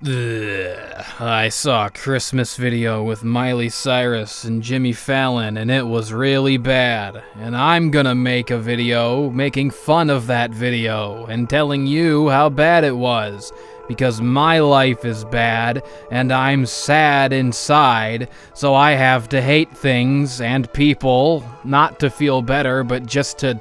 I saw a Christmas video with Miley Cyrus and Jimmy Fallon, and it was really bad. And I'm gonna make a video making fun of that video and telling you how bad it was. Because my life is bad, and I'm sad inside, so I have to hate things and people, not to feel better, but just to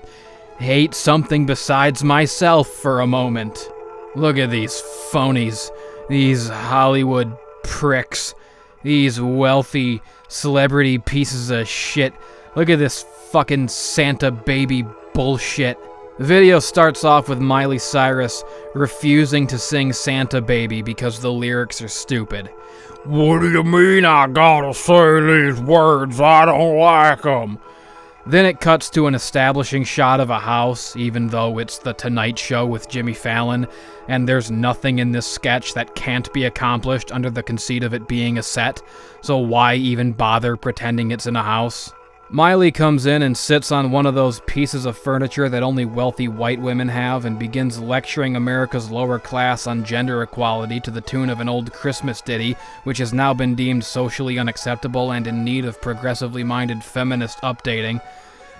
hate something besides myself for a moment. Look at these phonies. These Hollywood pricks. These wealthy celebrity pieces of shit. Look at this fucking Santa baby bullshit. The video starts off with Miley Cyrus refusing to sing Santa Baby because the lyrics are stupid. What do you mean I gotta say these words? I don't like them. Then it cuts to an establishing shot of a house, even though it's The Tonight Show with Jimmy Fallon, and there's nothing in this sketch that can't be accomplished under the conceit of it being a set, so why even bother pretending it's in a house? Miley comes in and sits on one of those pieces of furniture that only wealthy white women have and begins lecturing America's lower class on gender equality to the tune of an old Christmas ditty, which has now been deemed socially unacceptable and in need of progressively minded feminist updating.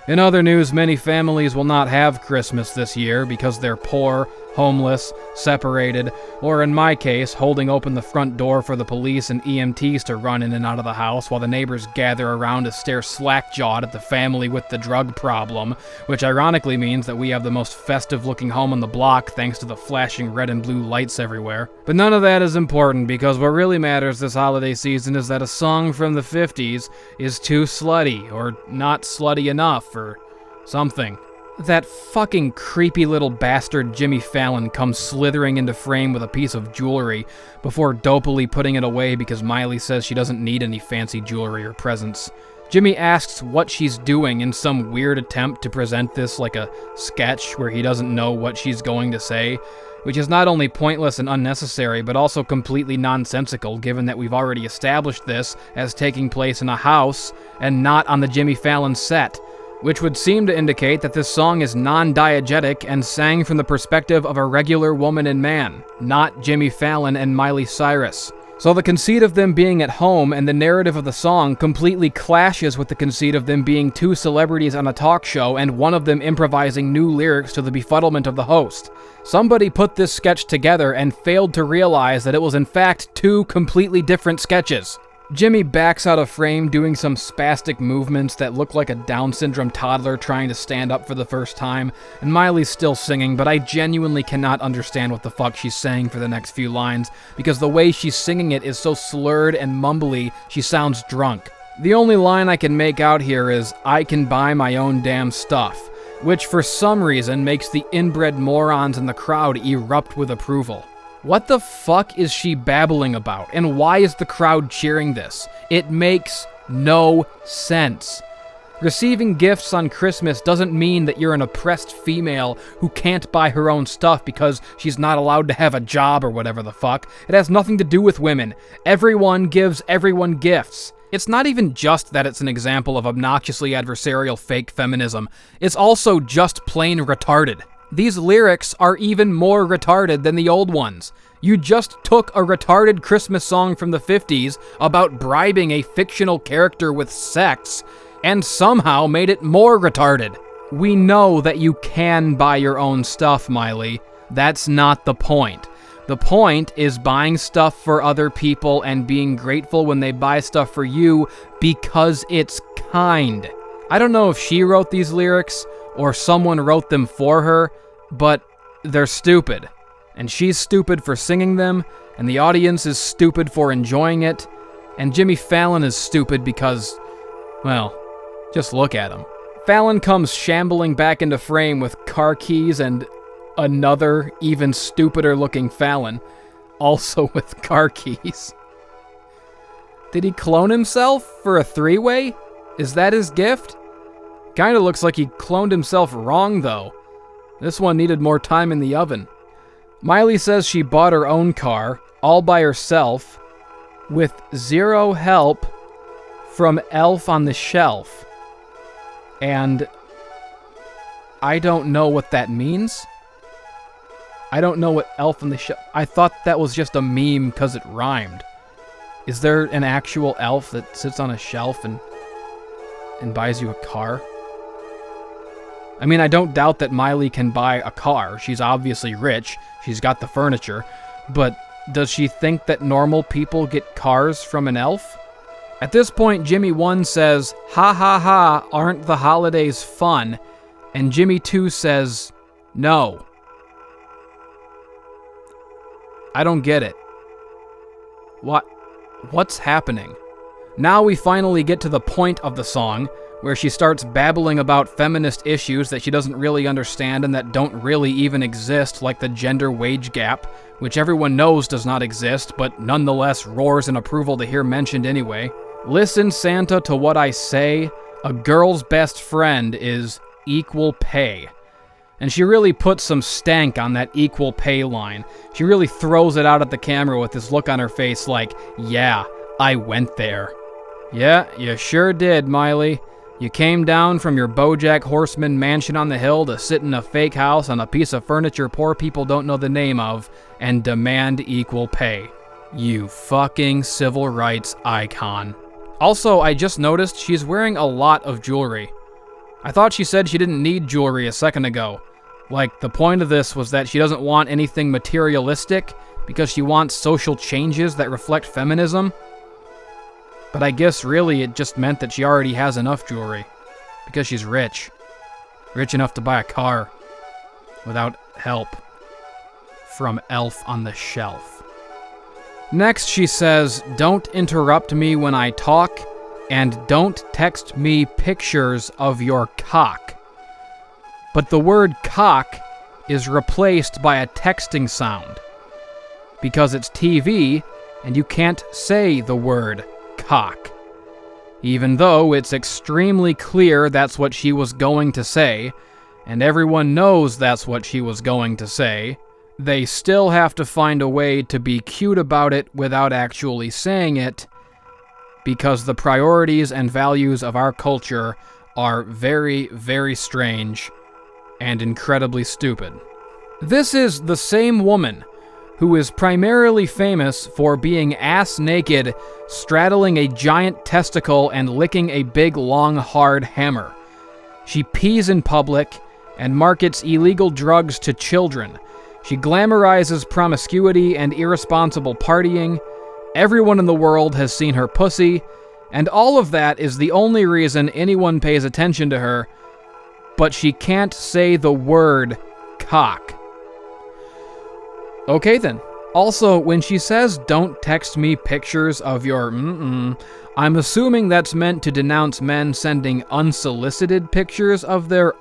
In other news, many families will not have Christmas this year because they're poor, homeless, separated, or in my case, holding open the front door for the police and EMTs to run in and out of the house while the neighbors gather around to stare slack-jawed at the family with the drug problem, which ironically means that we have the most festive-looking home on the block thanks to the flashing red and blue lights everywhere. But none of that is important because what really matters this holiday season is that a song from the 50s is too slutty, or not slutty enough, or something. That fucking creepy little bastard Jimmy Fallon comes slithering into frame with a piece of jewelry before dopily putting it away because Miley says she doesn't need any fancy jewelry or presents. Jimmy asks what she's doing in some weird attempt to present this like a sketch where he doesn't know what she's going to say, which is not only pointless and unnecessary, but also completely nonsensical given that we've already established this as taking place in a house and not on the Jimmy Fallon set, which would seem to indicate that this song is non-diegetic and sang from the perspective of a regular woman and man, not Jimmy Fallon and Miley Cyrus. So the conceit of them being at home and the narrative of the song completely clashes with the conceit of them being two celebrities on a talk show and one of them improvising new lyrics to the befuddlement of the host. Somebody put this sketch together and failed to realize that it was in fact two completely different sketches. Jimmy backs out of frame doing some spastic movements that look like a Down syndrome toddler trying to stand up for the first time, and Miley's still singing, but I genuinely cannot understand what the fuck she's saying for the next few lines, because the way she's singing it is so slurred and mumbly, she sounds drunk. The only line I can make out here is, "I can buy my own damn stuff," which for some reason makes the inbred morons in the crowd erupt with approval. What the fuck is she babbling about, and why is the crowd cheering this? It makes no sense. Receiving gifts on Christmas doesn't mean that you're an oppressed female who can't buy her own stuff because she's not allowed to have a job or whatever the fuck. It has nothing to do with women. Everyone gives everyone gifts. It's not even just that it's an example of obnoxiously adversarial fake feminism. It's also just plain retarded. These lyrics are even more retarded than the old ones. You just took a retarded Christmas song from the 50s about bribing a fictional character with sex and somehow made it more retarded. We know that you can buy your own stuff, Miley. That's not the point. The point is buying stuff for other people and being grateful when they buy stuff for you because it's kind. I don't know if she wrote these lyrics or someone wrote them for her, but they're stupid. And she's stupid for singing them, and the audience is stupid for enjoying it, and Jimmy Fallon is stupid because, well, just look at him. Fallon comes shambling back into frame with car keys and another, even stupider looking Fallon, also with car keys. Did he clone himself for a three-way? Is that his gift? Kinda looks like he cloned himself wrong, though. This one needed more time in the oven. Miley says she bought her own car, all by herself, with zero help from Elf on the Shelf. And I don't know what that means. I don't know what elf on the shelf... I thought that was just a meme because it rhymed. Is there an actual elf that sits on a shelf and buys you a car? I mean, I don't doubt that Miley can buy a car. She's obviously rich. She's got the furniture. But does she think that normal people get cars from an elf? At this point, Jimmy 1 says, "Ha ha ha, aren't the holidays fun?" And Jimmy 2 says, "No." I don't get it. What's happening? Now we finally get to the point of the song, where she starts babbling about feminist issues that she doesn't really understand and that don't really even exist, like the gender wage gap, which everyone knows does not exist, but nonetheless roars in approval to hear mentioned anyway. Listen, Santa, to what I say. A girl's best friend is equal pay. And she really puts some stank on that equal pay line. She really throws it out at the camera with this look on her face like, yeah, I went there. Yeah, you sure did, Miley. You came down from your BoJack Horseman mansion on the hill to sit in a fake house on a piece of furniture poor people don't know the name of and demand equal pay. You fucking civil rights icon. Also, I just noticed she's wearing a lot of jewelry. I thought she said she didn't need jewelry a second ago. Like, the point of this was that she doesn't want anything materialistic because she wants social changes that reflect feminism. But I guess really it just meant that she already has enough jewelry because she's rich. Rich enough to buy a car without help from Elf on the Shelf. Next she says, "Don't interrupt me when I talk, and don't text me pictures of your cock." But the word cock is replaced by a texting sound because it's TV and you can't say the word cock. Even though it's extremely clear that's what she was going to say, and everyone knows that's what she was going to say, they still have to find a way to be cute about it without actually saying it, because the priorities and values of our culture are very, very strange and incredibly stupid. This is the same woman who is primarily famous for being ass-naked, straddling a giant testicle and licking a big, long, hard hammer. She pees in public and markets illegal drugs to children. She glamorizes promiscuity and irresponsible partying. Everyone in the world has seen her pussy, and all of that is the only reason anyone pays attention to her, but she can't say the word cock. Okay then. Also, when she says, "Don't text me pictures of your I'm assuming that's meant to denounce men sending unsolicited pictures of their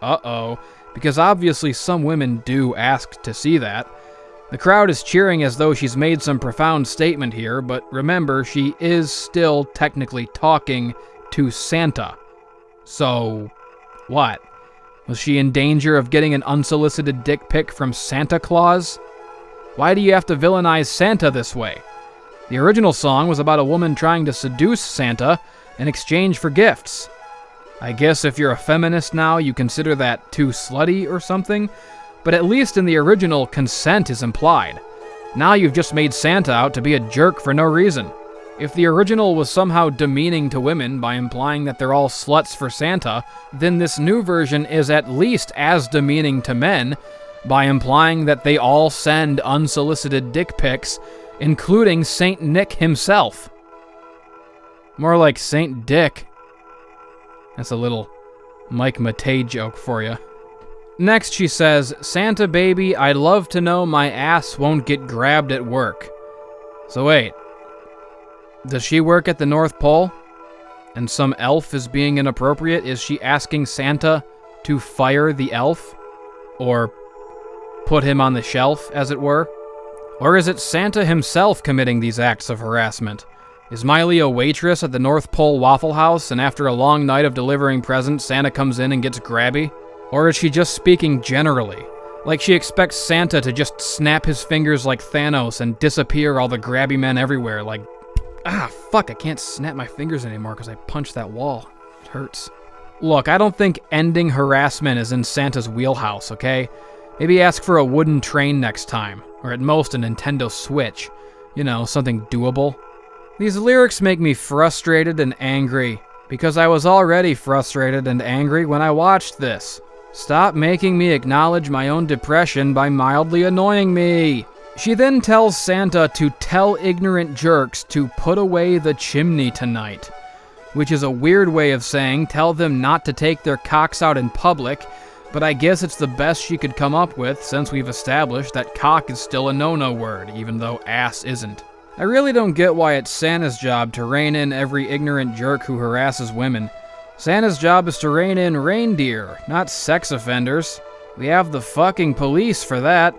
because obviously some women do ask to see that. The crowd is cheering as though she's made some profound statement here, but remember, she is still technically talking to Santa. So, what? Was she in danger of getting an unsolicited dick pic from Santa Claus? Why do you have to villainize Santa this way? The original song was about a woman trying to seduce Santa in exchange for gifts. I guess if you're a feminist now, you consider that too slutty or something, but at least in the original, consent is implied. Now you've just made Santa out to be a jerk for no reason. If the original was somehow demeaning to women by implying that they're all sluts for Santa, then this new version is at least as demeaning to men by implying that they all send unsolicited dick pics, including Saint Nick himself. More like Saint Dick. That's a little Mike Matei joke for you. Next she says, "Santa baby, I'd love to know my ass won't get grabbed at work." So wait, does she work at the North Pole? And some elf is being inappropriate? Is she asking Santa to fire the elf? Or put him on the shelf, as it were? Or is it Santa himself committing these acts of harassment? Is Miley a waitress at the North Pole Waffle House, and after a long night of delivering presents, Santa comes in and gets grabby? Or is she just speaking generally? Like she expects Santa to just snap his fingers like Thanos and disappear all the grabby men everywhere, like, fuck, I can't snap my fingers anymore because I punched that wall. It hurts. Look, I don't think ending harassment is in Santa's wheelhouse, okay? Maybe ask for a wooden train next time, or at most a Nintendo Switch. You know, something doable. These lyrics make me frustrated and angry, because I was already frustrated and angry when I watched this. Stop making me acknowledge my own depression by mildly annoying me. She then tells Santa to tell ignorant jerks to put away the chimney tonight, which is a weird way of saying tell them not to take their cocks out in public, but I guess it's the best she could come up with since we've established that cock is still a no-no word, even though ass isn't. I really don't get why it's Santa's job to rein in every ignorant jerk who harasses women. Santa's job is to rein in reindeer, not sex offenders. We have the fucking police for that.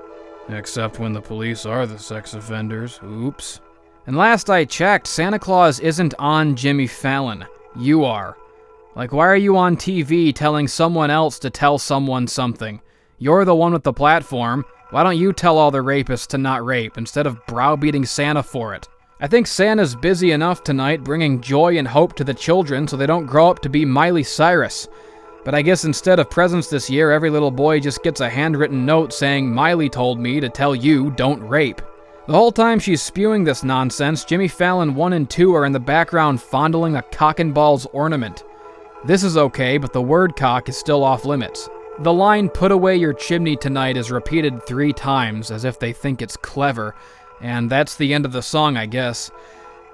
Except when the police are the sex offenders. Oops. And last I checked, Santa Claus isn't on Jimmy Fallon. You are. Like, why are you on TV telling someone else to tell someone something? You're the one with the platform. Why don't you tell all the rapists to not rape instead of browbeating Santa for it? I think Santa's busy enough tonight bringing joy and hope to the children so they don't grow up to be Miley Cyrus. But I guess instead of presents this year, every little boy just gets a handwritten note saying, "Miley told me to tell you don't rape." The whole time she's spewing this nonsense, Jimmy Fallon 1 and 2 are in the background fondling a cock and balls ornament. This is okay, but the word cock is still off limits. The line, "put away your chimney tonight," is repeated 3 times, as if they think it's clever, and that's the end of the song, I guess.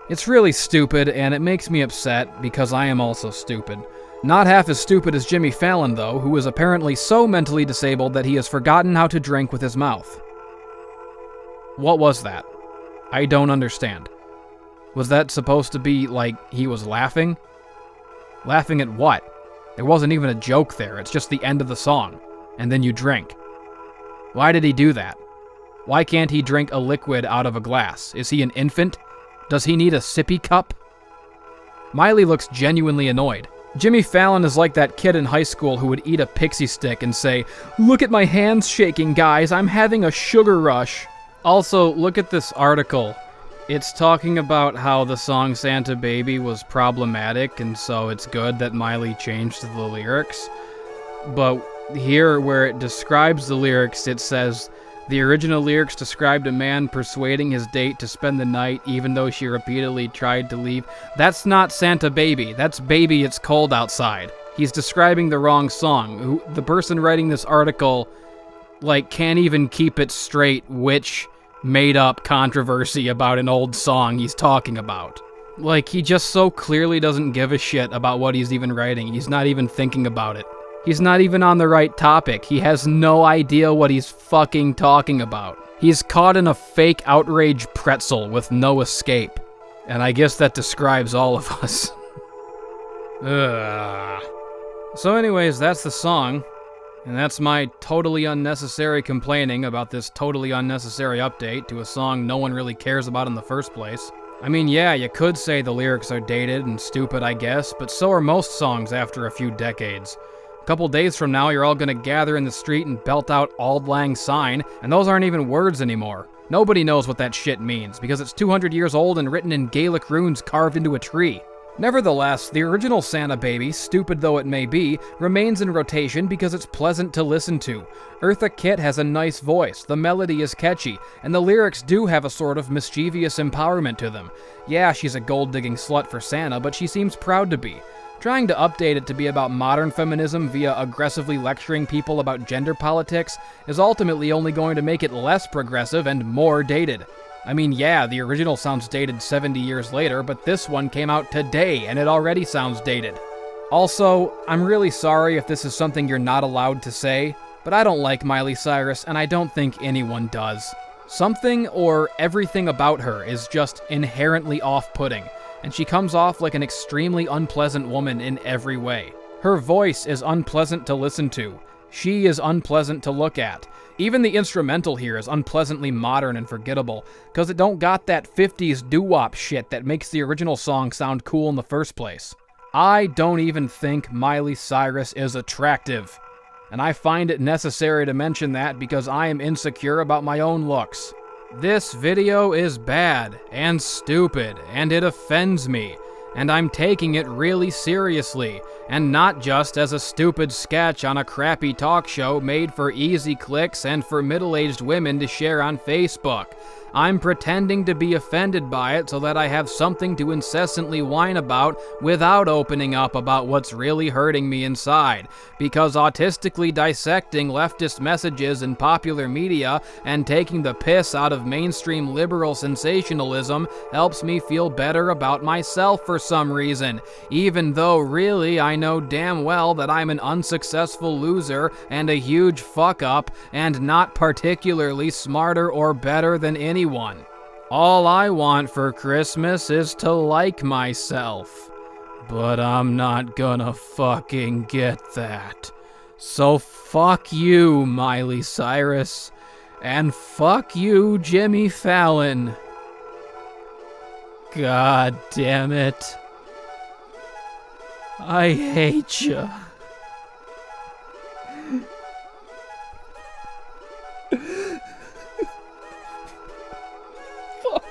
It's really stupid, and it makes me upset, because I am also stupid. Not half as stupid as Jimmy Fallon, though, who is apparently so mentally disabled that he has forgotten how to drink with his mouth. What was that? I don't understand. Was that supposed to be like he was laughing? Laughing at what? There wasn't even a joke there, it's just the end of the song. And then you drink. Why did he do that? Why can't he drink a liquid out of a glass? Is he an infant? Does he need a sippy cup? Miley looks genuinely annoyed. Jimmy Fallon is like that kid in high school who would eat a pixie stick and say, "Look at my hands shaking, guys, I'm having a sugar rush." Also, look at this article. It's talking about how the song Santa Baby was problematic, and so it's good that Miley changed the lyrics. But here, where it describes the lyrics, it says, the original lyrics described a man persuading his date to spend the night even though she repeatedly tried to leave. That's not Santa Baby. That's Baby It's Cold Outside. He's describing the wrong song. The person writing this article, can't even keep it straight which made-up controversy about an old song he's talking about. He just so clearly doesn't give a shit about what he's even writing. He's not even thinking about it. He's not even on the right topic. He has no idea what he's fucking talking about. He's caught in a fake outrage pretzel with no escape. And I guess that describes all of us. So anyways, that's the song. And that's my totally unnecessary complaining about this totally unnecessary update to a song no one really cares about in the first place. I mean, yeah, you could say the lyrics are dated and stupid, I guess, but so are most songs after a few decades. A couple days from now, you're all gonna gather in the street and belt out Auld Lang Syne, and those aren't even words anymore. Nobody knows what that shit means, because it's 200 years old and written in Gaelic runes carved into a tree. Nevertheless, the original Santa Baby, stupid though it may be, remains in rotation because it's pleasant to listen to. Eartha Kitt has a nice voice, the melody is catchy, and the lyrics do have a sort of mischievous empowerment to them. Yeah, she's a gold-digging slut for Santa, but she seems proud to be. Trying to update it to be about modern feminism via aggressively lecturing people about gender politics is ultimately only going to make it less progressive and more dated. I mean, yeah, the original sounds dated 70 years later, but this one came out today, and it already sounds dated. Also, I'm really sorry if this is something you're not allowed to say, but I don't like Miley Cyrus, and I don't think anyone does. Something or everything about her is just inherently off-putting, and she comes off like an extremely unpleasant woman in every way. Her voice is unpleasant to listen to. She is unpleasant to look at. Even the instrumental here is unpleasantly modern and forgettable, cause it don't got that 50s doo-wop shit that makes the original song sound cool in the first place. I don't even think Miley Cyrus is attractive, and I find it necessary to mention that because I am insecure about my own looks. This video is bad and stupid, and it offends me, and I'm taking it really seriously, and not just as a stupid sketch on a crappy talk show made for easy clicks and for middle-aged women to share on Facebook. I'm pretending to be offended by it so that I have something to incessantly whine about without opening up about what's really hurting me inside, because autistically dissecting leftist messages in popular media and taking the piss out of mainstream liberal sensationalism helps me feel better about myself for some reason, even though really I know damn well that I'm an unsuccessful loser and a huge fuck-up and not particularly smarter or better than anyone. All I want for Christmas is to like myself. But I'm not gonna fucking get that. So fuck you, Miley Cyrus. And fuck you, Jimmy Fallon. God damn it. I hate ya. Fuck.